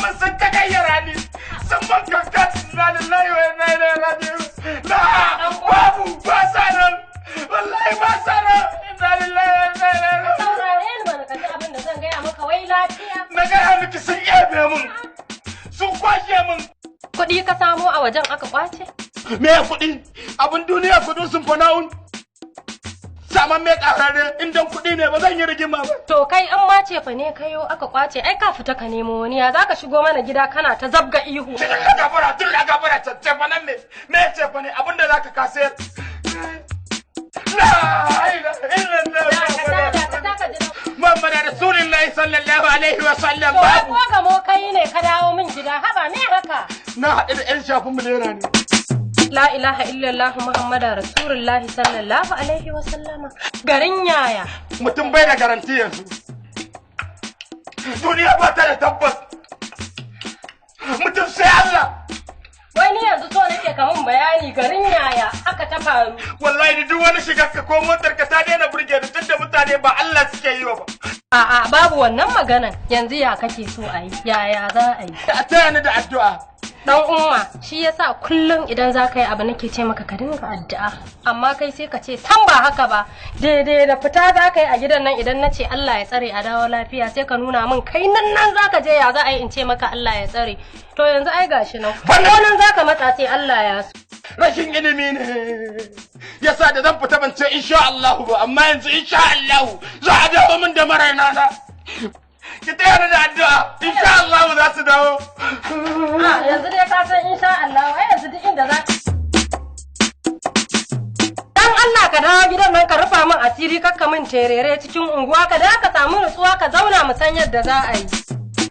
mun sun ta gayyara ni sun man kankan na lillahi wa inna ilaihi raji'un la babu ba sanan wallahi ba sanan inna lillahi wa inna ilaihi raji'un saurare ni mana kaji abin da zan gaya maka wai lafiya na gaya miki sun yabe mun sun kwashe mun kuɗi ka samo a wajen aka kwace me kuɗi abin duniya kudin sun fana'un saman me ƙarare indan kuɗi ne ba zan yi rigima ba to kai an ma ce fa ne kayo aka kwace ai ka fita ka nemo wani ya zaka shigo mana gida kana ta zabga ihu tun da gabara ce fa nan me ce fa ne abinda zaka kasayar la ilaha illallah Muhammad Rasulullahi sallallahu alaihi wa sallam babu ko ga mo kai ne ka dawo min gida haba me haka na haɗu da ƴan shafin mu lera ne la ilaha illallah Muhammad Rasulullahi sallallahu alaihi wa sallama garin yaya mutum bai da garanti yanzu duniya ba ta da tabbas mutum sai Allah wani yanzu so nake ka mun bayani garin yaya aka ta faru wallahi duk wani shigar ka ko motar ka ta daina burge da tunda mutane ba Allah suke yi ba a'a babu wannan maganan yanzu ya kake so a yi yaya za a yi a taya ni da addu'a dan umma shi yasa kullum idan za ka yi abu nake ce maka ka dinga addu'a amma kai sai ka ce san ba haka ba daidai da fita za ka yi a gidan nan idan na ce Allah ya tsare a dawo lafiya sai ka nuna min kai nan za ka je ya za a yi in ce maka Allah ya tsare to yanzu ai gashi nan ko nan za ka matsa sai Allah ya so rashin ilimi ne yasa da zan fita ban ce insha Allah ba amma yanzu insha Allah za a dawo min da maraina na ki tayar da addu'a insha Allah za su dawo yanzu dai ka san insha Allah ai yanzu duk inda za dan Allah ka dawo gidan nan ka rufa min asiri kakka min terere cikin unguwa ka da ka samu nutsuwa ka zauna mu san yadda za a yi